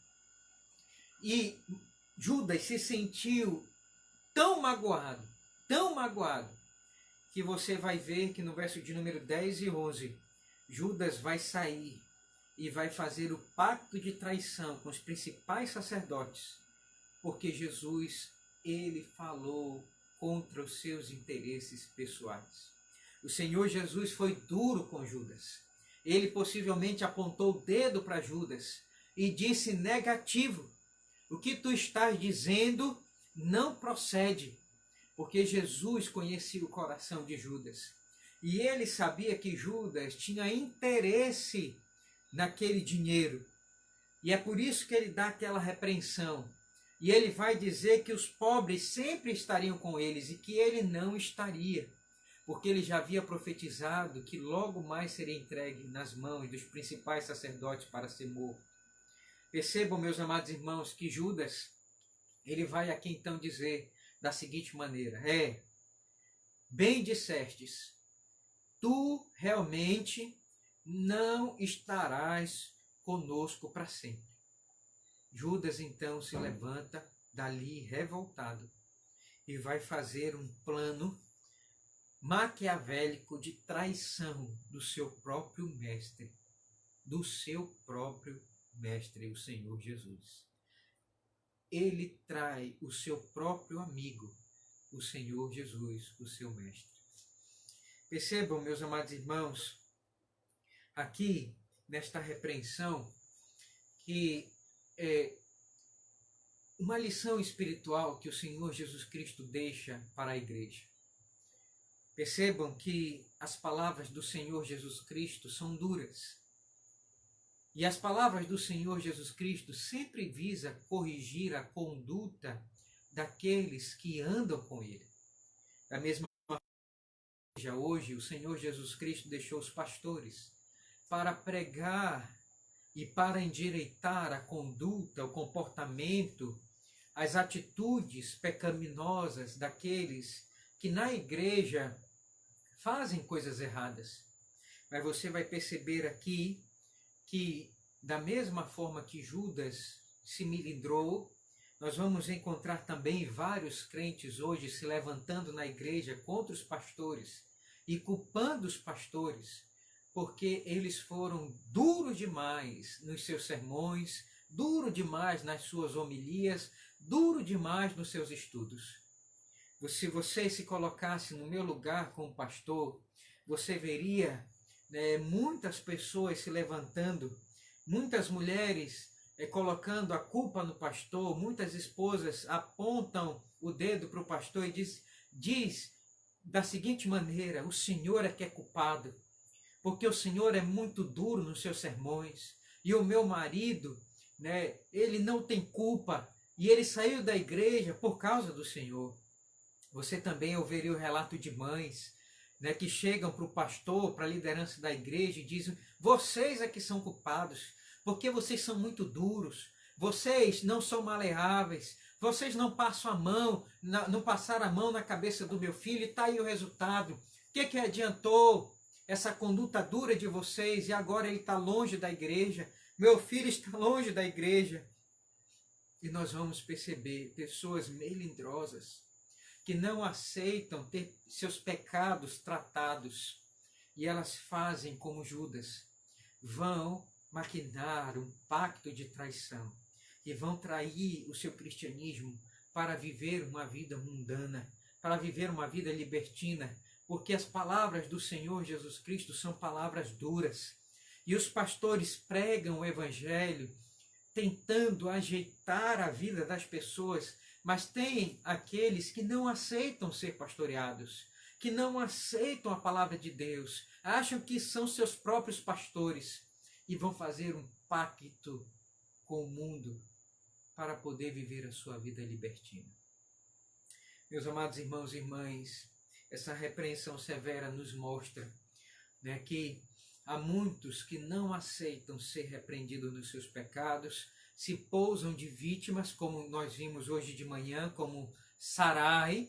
e Judas se sentiu tão magoado, que você vai ver que no verso de número 10 e 11, Judas vai sair e vai fazer o pacto de traição com os principais sacerdotes, porque Jesus, ele falou contra os seus interesses pessoais. O Senhor Jesus foi duro com Judas. Ele possivelmente apontou o dedo para Judas e disse negativo. O que tu estás dizendo não procede, porque Jesus conhecia o coração de Judas. E ele sabia que Judas tinha interesse naquele dinheiro. E é por isso que ele dá aquela repreensão. E ele vai dizer que os pobres sempre estariam com eles e que ele não estaria, porque ele já havia profetizado que logo mais seria entregue nas mãos dos principais sacerdotes para ser morto. Percebam, meus amados irmãos, que Judas, ele vai aqui então dizer da seguinte maneira: bem dissestes, tu realmente não estarás conosco para sempre. Judas então se levanta dali revoltado e vai fazer um plano maquiavélico de traição do seu próprio mestre, o Senhor Jesus. Ele trai o seu próprio amigo, o Senhor Jesus, o seu mestre. Percebam, meus amados irmãos, aqui nesta repreensão, que é uma lição espiritual que o Senhor Jesus Cristo deixa para a igreja. Percebam que as palavras do Senhor Jesus Cristo são duras. E as palavras do Senhor Jesus Cristo sempre visa corrigir a conduta daqueles que andam com Ele. Da mesma maneira, hoje o Senhor Jesus Cristo deixou os pastores para pregar e para endireitar a conduta, o comportamento, as atitudes pecaminosas daqueles que na igreja fazem coisas erradas. Mas você vai perceber aqui que, da mesma forma que Judas se melindrou, nós vamos encontrar também vários crentes hoje se levantando na igreja contra os pastores e culpando os pastores, porque eles foram duros demais nos seus sermões, duro demais nas suas homilias, duro demais nos seus estudos. Se você se colocasse no meu lugar como pastor, você veria muitas pessoas se levantando, muitas mulheres colocando a culpa no pastor, muitas esposas apontam o dedo para o pastor e diz da seguinte maneira: o Senhor é que é culpado, porque o Senhor é muito duro nos seus sermões, e o meu marido, ele não tem culpa, e ele saiu da igreja por causa do Senhor. Você também ouviria o relato de mães que chegam para o pastor, para a liderança da igreja e dizem: vocês é que são culpados, porque vocês são muito duros, vocês não são maleáveis, Vocês não passam a mão, não passaram a mão na cabeça do meu filho, e está aí o resultado. O que adiantou essa conduta dura de vocês e agora ele está longe da igreja? Meu filho está longe da igreja. E nós vamos perceber pessoas melindrosas que não aceitam ter seus pecados tratados. E elas fazem como Judas. Vão maquinar um pacto de traição. E vão trair o seu cristianismo para viver uma vida mundana, para viver uma vida libertina, porque as palavras do Senhor Jesus Cristo são palavras duras. E os pastores pregam o evangelho tentando ajeitar a vida das pessoas, mas tem aqueles que não aceitam ser pastoreados, que não aceitam a palavra de Deus, acham que são seus próprios pastores e vão fazer um pacto com o mundo para poder viver a sua vida libertina. Meus amados irmãos e irmãs, essa repreensão severa nos mostra, né, que há muitos que não aceitam ser repreendidos nos seus pecados, se pousam de vítimas, como nós vimos hoje de manhã, como Sarai,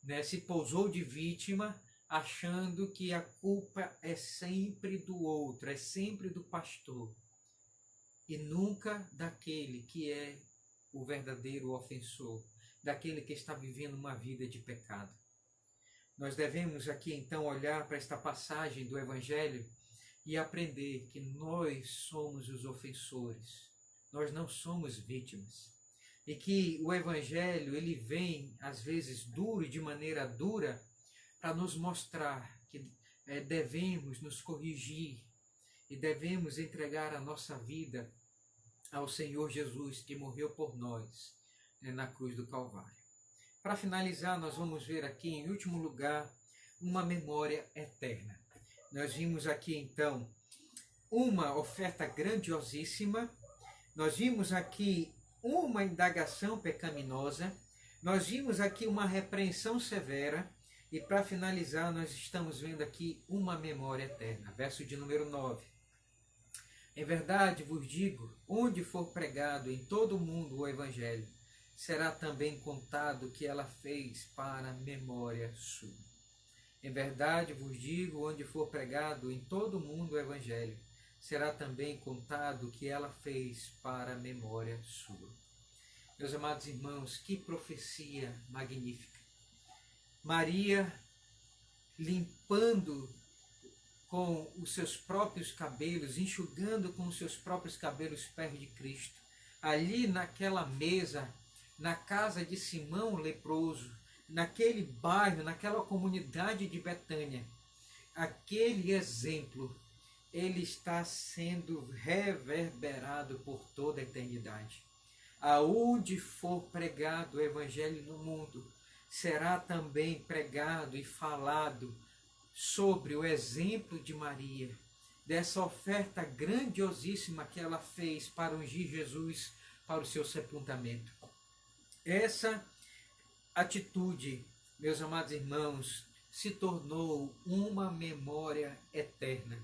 né, se pousou de vítima, achando que a culpa é sempre do outro, é sempre do pastor, e nunca daquele que é o verdadeiro ofensor, daquele que está vivendo uma vida de pecado. Nós devemos aqui então olhar para esta passagem do Evangelho e aprender que nós somos os ofensores, nós não somos vítimas. E que o Evangelho, ele vem, às vezes, duro e de maneira dura, para nos mostrar que devemos nos corrigir e devemos entregar a nossa vida ao Senhor Jesus, que morreu por nós, na cruz do Calvário. Para finalizar, nós vamos ver aqui, em último lugar, uma memória eterna. Nós vimos aqui, então, uma oferta grandiosíssima, nós vimos aqui uma indagação pecaminosa, nós vimos aqui uma repreensão severa, e para finalizar, nós estamos vendo aqui uma memória eterna. Verso de número 9. Em verdade vos digo, onde for pregado em todo o mundo o Evangelho, será também contado o que ela fez para memória sua. Em verdade vos digo, onde for pregado em todo o mundo o Evangelho, será também contado o que ela fez para memória sua. Meus amados irmãos, que profecia magnífica. Maria limpando com os seus próprios cabelos, enxugando com os seus próprios cabelos os pés de Cristo. Ali naquela mesa, na casa de Simão leproso, naquele bairro, naquela comunidade de Betânia, aquele exemplo, ele está sendo reverberado por toda a eternidade. Aonde for pregado o Evangelho no mundo, será também pregado e falado sobre o exemplo de Maria, dessa oferta grandiosíssima que ela fez para ungir Jesus para o seu sepultamento. Essa atitude, meus amados irmãos, se tornou uma memória eterna.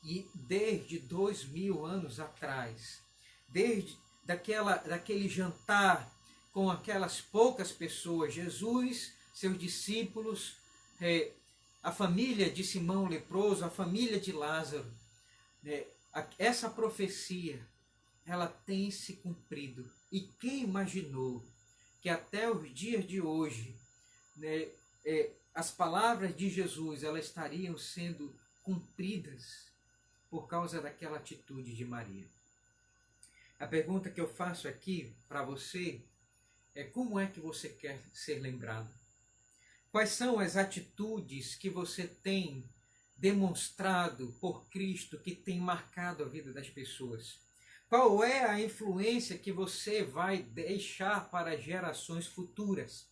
E desde 2000 anos atrás, desde daquele jantar com aquelas poucas pessoas, Jesus, seus discípulos, a família de Simão leproso, a família de Lázaro, essa profecia, ela tem se cumprido. E quem imaginou que até os dias de hoje, as palavras de Jesus, elas estariam sendo cumpridas por causa daquela atitude de Maria? A pergunta que eu faço aqui para você é: como é que você quer ser lembrado? Quais são as atitudes que você tem demonstrado por Cristo que tem marcado a vida das pessoas? Qual é a influência que você vai deixar para gerações futuras?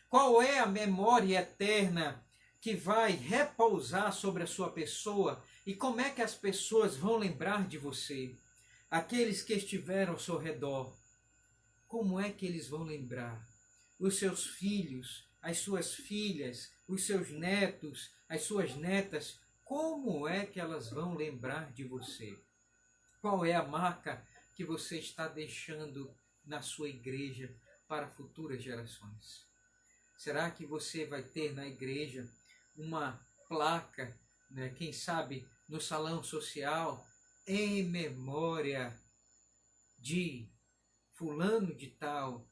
Qual é a memória eterna que vai repousar sobre a sua pessoa? E como é que as pessoas vão lembrar de você? Aqueles que estiveram ao seu redor, como é que eles vão lembrar? Os seus filhos, as suas filhas, os seus netos, as suas netas, como é que elas vão lembrar de você? Qual é a marca que você está deixando na sua igreja? para futuras gerações? Será que você vai ter na igreja uma placa, né, quem sabe no salão social, em memória de fulano de tal,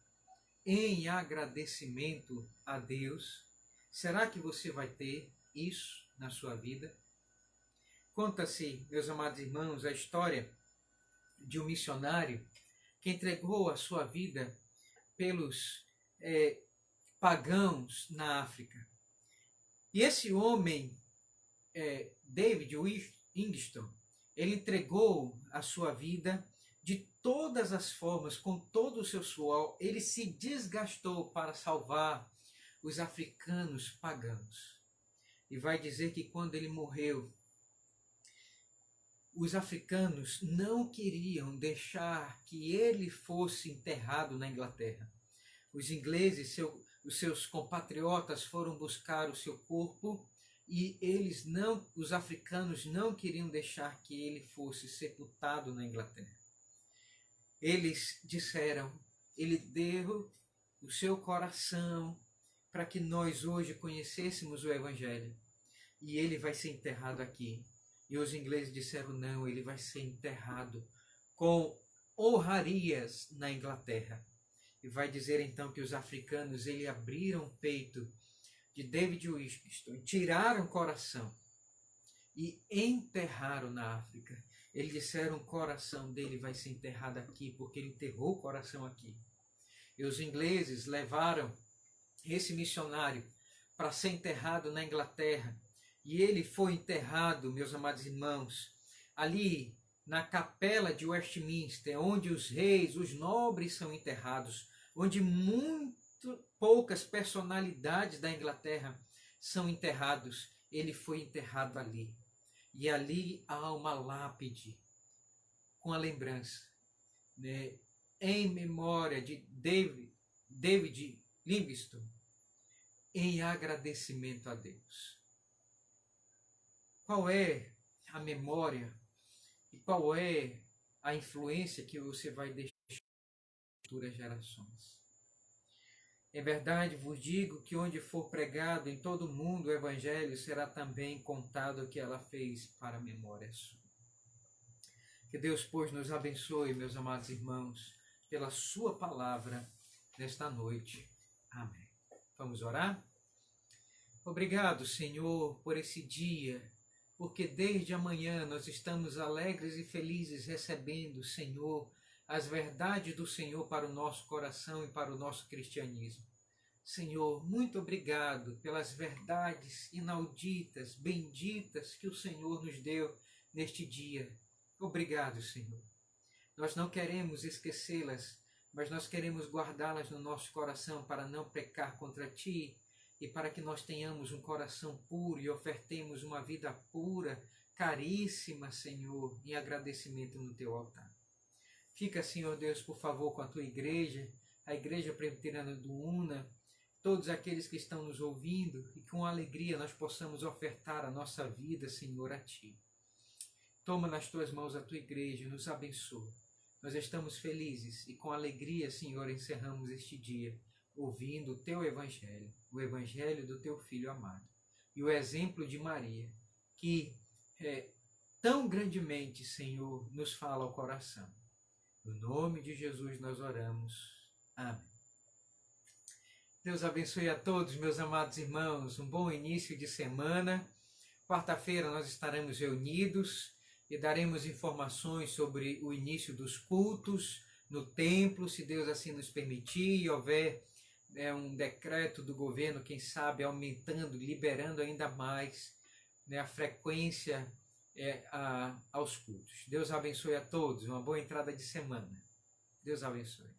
em agradecimento a Deus? Será que você vai ter isso na sua vida? Conta-se, meus amados irmãos, a história de um missionário que entregou a sua vida pelos pagãos na África. E esse homem, David Livingstone, ele entregou a sua vida de todas as formas, com todo o seu suor. Ele se desgastou para salvar os africanos pagãos. E vai dizer que quando ele morreu, os africanos não queriam deixar que ele fosse enterrado na Inglaterra. Os ingleses, os seus compatriotas, foram buscar o seu corpo e os africanos não queriam deixar que ele fosse sepultado na Inglaterra. Eles disseram, ele deu o seu coração para que nós hoje conhecêssemos o Evangelho. E ele vai ser enterrado aqui. E os ingleses disseram, não, ele vai ser enterrado com honrarias na Inglaterra. E vai dizer então que os africanos, eles abriram o peito de David Livingstone, tiraram o coração e enterraram na África. Eles disseram, o coração dele vai ser enterrado aqui, porque ele enterrou o coração aqui. E os ingleses levaram esse missionário para ser enterrado na Inglaterra. E ele foi enterrado, meus amados irmãos, ali na capela de Westminster, onde os reis, os nobres são enterrados, onde muito poucas personalidades da Inglaterra são enterrados. Ele foi enterrado ali. E ali há uma lápide com a lembrança, né, em memória de David Livingstone, em agradecimento a Deus. Qual é a memória e qual é a influência que você vai deixar para futuras gerações? Em verdade vos digo que onde for pregado em todo o mundo o Evangelho, será também contado o que ela fez para a memória sua. Que Deus, pois, nos abençoe, meus amados irmãos, pela sua palavra nesta noite. Amém. Vamos orar? Obrigado, Senhor, por esse dia, porque desde amanhã nós estamos alegres e felizes recebendo, Senhor, as verdades do Senhor para o nosso coração e para o nosso cristianismo. Senhor, muito obrigado pelas verdades inauditas, benditas que o Senhor nos deu neste dia. Obrigado, Senhor. Nós não queremos esquecê-las, mas nós queremos guardá-las no nosso coração para não pecar contra Ti e para que nós tenhamos um coração puro e ofertemos uma vida pura, caríssima, Senhor, em agradecimento no Teu altar. Fica, Senhor Deus, por favor, com a Tua igreja, a Igreja Presbiteriana do Una, todos aqueles que estão nos ouvindo e com alegria nós possamos ofertar a nossa vida, Senhor, a Ti. Toma nas Tuas mãos a Tua igreja, nos abençoa. Nós estamos felizes e com alegria, Senhor, encerramos este dia, ouvindo o Teu Evangelho, o Evangelho do Teu Filho amado, e o exemplo de Maria, que tão grandemente, Senhor, nos fala ao coração. No nome de Jesus nós oramos. Amém. Deus abençoe a todos, meus amados irmãos. Um bom início de semana. Quarta-feira nós estaremos reunidos e daremos informações sobre o início dos cultos no templo, se Deus assim nos permitir, e houver um decreto do governo, quem sabe, aumentando, liberando ainda mais a frequência aos cultos. Deus abençoe a todos, uma boa entrada de semana. Deus abençoe.